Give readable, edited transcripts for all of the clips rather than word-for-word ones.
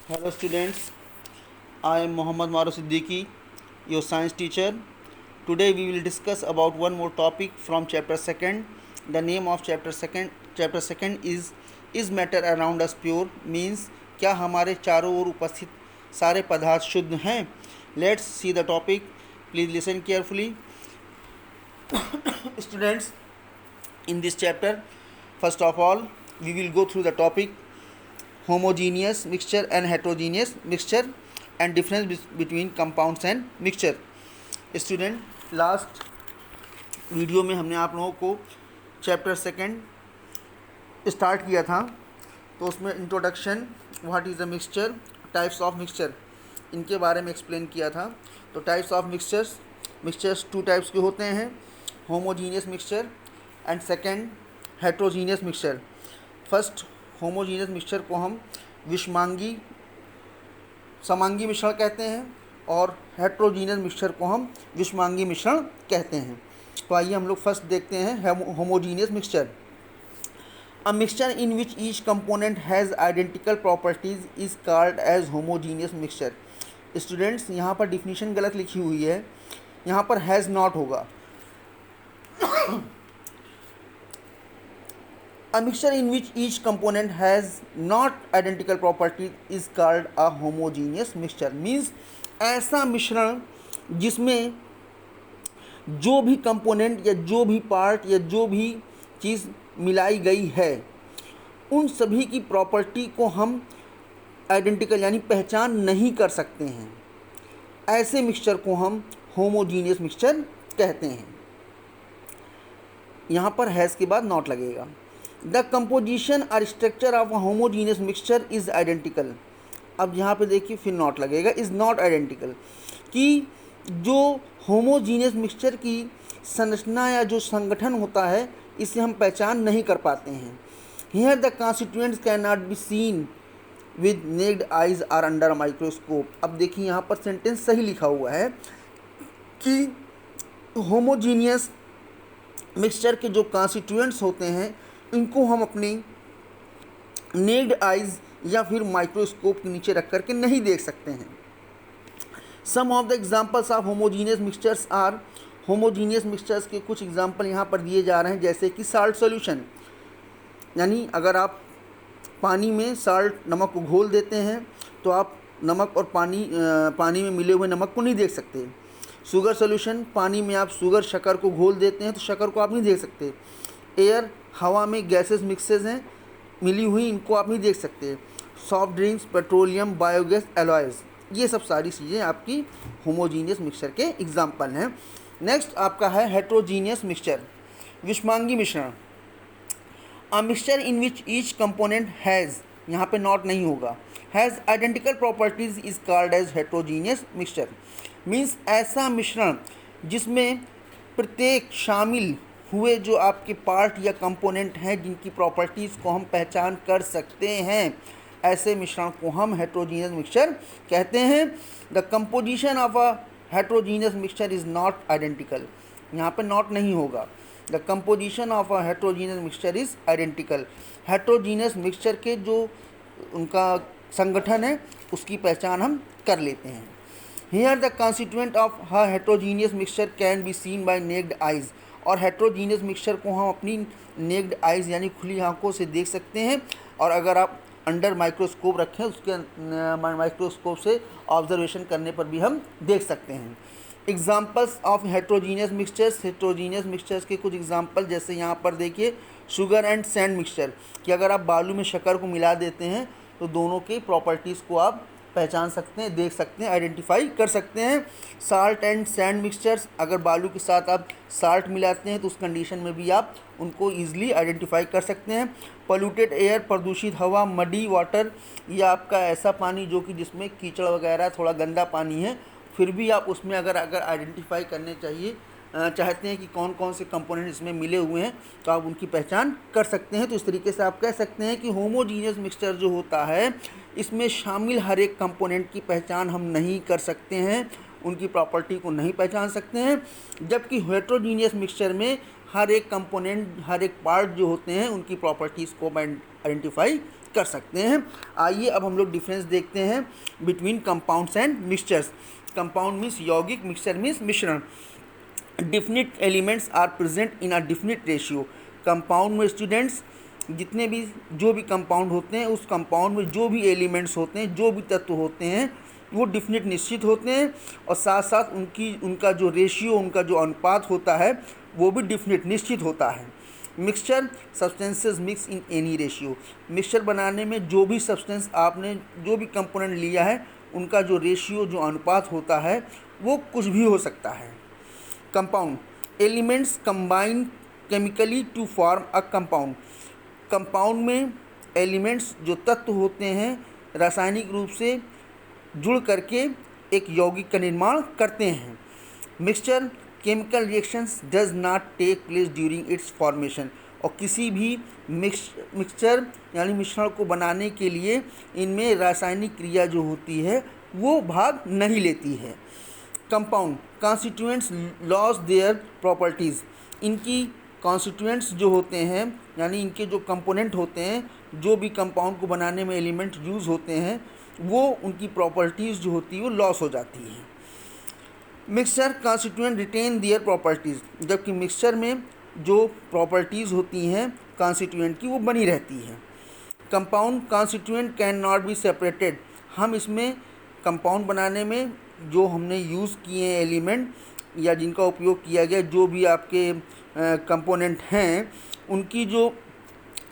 Hello students, I am Mohammad Maru Siddiqui, your science teacher. Today we will discuss about one more topic from chapter 2nd. The name of chapter 2 is matter around us pure means क्या हमारे चारों ओर उपस्थित सारे पदार्थ शुद्ध हैं. Let's see the topic. Please listen carefully. Students, in this chapter, first of all, we will go through the topic homogeneous mixture and heterogeneous mixture and difference between compounds and mixture. Student, last video में हमने आप लोगों को chapter 2 start किया था, तो उसमें introduction, what is a mixture, types of mixture, इनके बारे में एक्सप्लेन किया था. तो टाइप्स ऑफ मिक्सचर्स 2 टाइप्स के होते हैं, homogeneous mixture and second heterogeneous mixture. First homogeneous mixture को हम समांगी मिश्रण कहते हैं और हेट्रोजीनियस मिक्सचर को हम विषमांगी मिश्रण कहते हैं. तो आइए हम लोग फर्स्ट देखते हैं homogeneous mixture. A mixture in which each component has identical properties is called as homogeneous mixture. Students, यहाँ पर डिफिनीशन गलत लिखी हुई है, यहाँ पर हैज़ नॉट होगा. A mixture in which each component has not identical properties is called a homogeneous mixture. Means ऐसा मिश्रण जिसमें जो भी कंपोनेंट या जो भी पार्ट या जो भी चीज़ मिलाई गई है उन सभी की प्रॉपर्टी को हम आइडेंटिकल यानी पहचान नहीं कर सकते हैं, ऐसे मिक्सचर को हम होमोजीनियस मिक्सचर कहते हैं. यहाँ पर हैज़ के बाद नॉट लगेगा. द कंपोजिशन और structure of a homogeneous mixture is identical. अब यहाँ पे देखिए फिर नॉट लगेगा, इज़ नॉट आइडेंटिकल, कि जो होमोजीनियस मिक्सचर की संरचना या जो संगठन होता है इसे हम पहचान नहीं कर पाते हैं. Here the constituents can not be seen with naked eyes or under microscope. अब देखिए यहाँ पर सेंटेंस सही लिखा हुआ है कि होमोजीनियस मिक्सचर के जो कॉन्स्टिट्यूएंट्स होते हैं इनको हम अपनी नेक्ड आइज या फिर माइक्रोस्कोप के नीचे रख करके नहीं देख सकते हैं. Some of the examples of homogeneous mixtures are. Homogeneous mixtures के कुछ एग्जांपल यहाँ पर दिए जा रहे हैं, जैसे कि साल्ट सॉल्यूशन, यानी अगर आप पानी में नमक को घोल देते हैं तो आप नमक और पानी में मिले हुए नमक को नहीं देख सकते. शुगर सॉल्यूशन, पानी में आप शक्कर को घोल देते हैं तो शक्कर को आप नहीं देख सकते. एयर, हवा में गैसेस मिक्सेस हैं मिली हुई, इनको आप नहीं देख सकते. Soft drinks, petroleum, biogas, alloys, ये सब सारी चीज़ें आपकी होमोजीनियस मिक्सचर के एग्जांपल हैं. नेक्स्ट आपका है हेट्रोजीनियस मिक्सचर, विषमांगी मिश्रण. A mixture in which each component has, यहाँ पे नॉट नहीं होगा, has identical properties is called as heterogeneous mixture. Means ऐसा मिश्रण जिसमें प्रत्येक शामिल हुए जो आपके पार्ट या कंपोनेंट हैं जिनकी प्रॉपर्टीज़ को हम पहचान कर सकते हैं, ऐसे मिश्रण को हम हेट्रोजीनियस मिक्सचर कहते हैं. The composition of a heterogeneous mixture is not identical. यहाँ पर नॉट नहीं होगा. The composition of a heterogeneous mixture is identical. Heterogeneous mixture के जो उनका संगठन है उसकी पहचान हम कर लेते हैं. Here the constituent of a heterogeneous mixture can be seen by naked eyes. और हेट्रोजीनियस मिक्सचर को हम अपनी नेक्ड आइज़ यानी खुली आंखों से देख सकते हैं, और अगर आप अंडर माइक्रोस्कोप रखें उसके माइक्रोस्कोप से ऑब्जर्वेशन करने पर भी हम देख सकते हैं. Examples of heterogeneous mixtures. Heterogeneous mixtures के कुछ एग्जांपल, जैसे यहाँ पर देखिए शुगर एंड सैंड मिक्सचर, कि अगर आप बालू में शक्कर को मिला देते हैं तो दोनों की प्रॉपर्टीज़ को आप पहचान सकते हैं, देख सकते हैं, आइडेंटिफाई कर सकते हैं. साल्ट एंड सैंड मिक्सचर्स, अगर बालू के साथ आप साल्ट मिलाते हैं तो उस कंडीशन में भी आप उनको ईजिली आइडेंटिफाई कर सकते हैं. पोल्यूटेड एयर, प्रदूषित हवा, मडी वाटर, या आपका ऐसा पानी जो कि जिसमें कीचड़ वगैरह थोड़ा गंदा पानी है, फिर भी आप उसमें अगर आइडेंटिफाई करने चाहते हैं कि कौन कौन से कंपोनेंट इसमें मिले हुए हैं तो आप उनकी पहचान कर सकते हैं. तो इस तरीके से आप कह सकते हैं कि होमोजीनियस मिक्सचर जो होता है इसमें शामिल हर एक कंपोनेंट की पहचान हम नहीं कर सकते हैं, उनकी प्रॉपर्टी को नहीं पहचान सकते हैं. जबकि हेट्रोजीनियस मिक्सचर में हर एक कंपोनेंट, हर एक पार्ट जो होते हैं उनकी प्रॉपर्टीज़ को आइडेंटिफाई कर सकते हैं। आइए अब हम लोग डिफरेंस देखते हैं between compounds and mixtures. Compound means यौगिक, मिक्सचर मीन्स मिश्रण। Definite elements are present in a definite ratio. Compound में स्टूडेंट्स जितने भी जो भी कंपाउंड होते हैं, उस कंपाउंड में जो भी एलिमेंट्स होते हैं, जो भी तत्व होते हैं, वो डिफिनिट निश्चित होते हैं, और साथ साथ उनका जो रेशियो, उनका जो अनुपात होता है, वो भी डिफिनिट निश्चित होता है। Mixture substances mix in any ratio. Mixture बनाने में जो भी सब्सटेंस आपने जो भी कंपोनेंट लिया है, उनका जो रेशियो, जो अनुपात होता है, वो कुछ भी हो सकता है। Compound elements combine chemically to form a compound. Compound में एलिमेंट्स जो तत्व होते हैं रासायनिक रूप से जुड़ करके एक यौगिक का निर्माण करते हैं। Mixture chemical reactions does not take place during its formation. और किसी भी मिक्सचर यानी मिश्रण को बनाने के लिए इनमें रासायनिक क्रिया जो होती है वो भाग नहीं लेती है। Compound constituents loss their properties. इनकी कॉन्स्टिट्यूएंट्स जो होते हैं यानी इनके जो कंपोनेंट होते हैं, जो भी कंपाउंड को बनाने में एलिमेंट यूज़ होते हैं, वो उनकी प्रॉपर्टीज़ जो होती है वो लॉस हो जाती है। Mixture constituent retain their properties. जबकि मिक्सचर में जो प्रॉपर्टीज़ होती हैं कॉन्स्टिट्यूएंट की, वो बनी रहती हैं। Compound constituent can not be separated. हम इसमें कंपाउंड बनाने में जो हमने यूज़ किए हैं एलिमेंट या जिनका उपयोग किया गया, जो भी आपके कंपोनेंट हैं,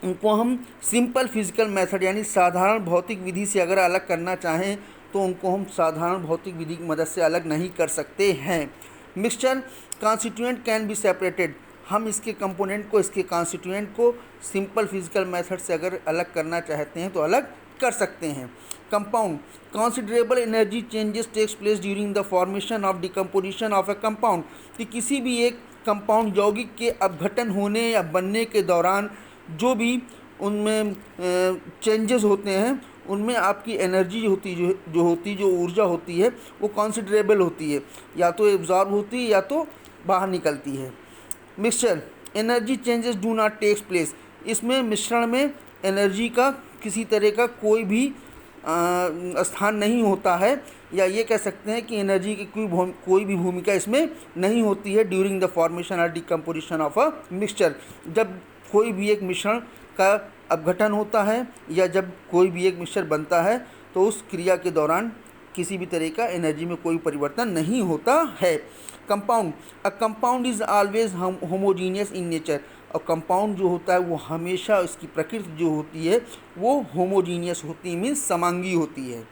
उनको हम सिंपल फिजिकल मेथड यानी साधारण भौतिक विधि से अगर अलग करना चाहें तो उनको हम साधारण भौतिक विधि की मदद से अलग नहीं कर सकते हैं। Mixture constituent can be separated. हम इसके कंपोनेंट को, इसके कॉन्स्टिट्यूएंट को सिंपल फिजिकल मेथड से अगर अलग करना चाहते हैं तो अलग कर सकते हैं। Compound considerable energy changes takes place during the formation of decomposition of a compound. कि किसी भी एक कंपाउंड यौगिक के अपघटन होने या बनने के दौरान जो भी उनमें चेंजेस होते हैं, उनमें आपकी एनर्जी जो ऊर्जा होती है वो कंसिडरेबल होती है, या तो एब्जॉर्ब होती है या तो बाहर निकलती है। Mixture energy changes do not takes place. इसमें मिश्रण में एनर्जी का किसी तरह का कोई भी स्थान नहीं होता है, या ये कह सकते हैं कि एनर्जी की कोई भी भूमिका इसमें नहीं होती है ड्यूरिंग द फॉर्मेशन और डिकम्पोजिशन ऑफ अ मिक्सचर। जब कोई भी एक मिश्रण का अपघटन होता है या जब कोई भी एक मिक्सचर बनता है, तो उस क्रिया के दौरान किसी भी तरह का एनर्जी में कोई परिवर्तन नहीं होता है। Compound a compound is always homogeneous in nature. और कंपाउंड जो होता है वो हमेशा, इसकी प्रकृति जो होती है वो होमोजीनियस होती है, मीन्स समांगी होती है।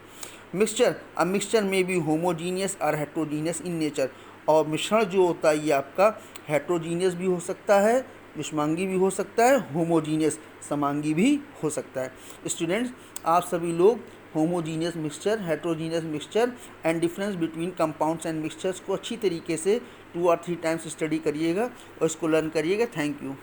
मिक्सचर अ मिक्सचर में भी होमोजीनियस और हेट्रोजीनियस इन नेचर। और मिश्रण जो होता है ये आपका हेट्रोजीनियस भी हो सकता है, विषमांगी भी हो सकता है, होमोजीनियस समांगी भी हो सकता है। स्टूडेंट्स, आप सभी लोग homogeneous mixture, heterogeneous mixture and difference between compounds and mixtures को अच्छी तरीके से 2 और 3 टाइम्स स्टडी करिएगा और इसको लर्न करिएगा। Thank you.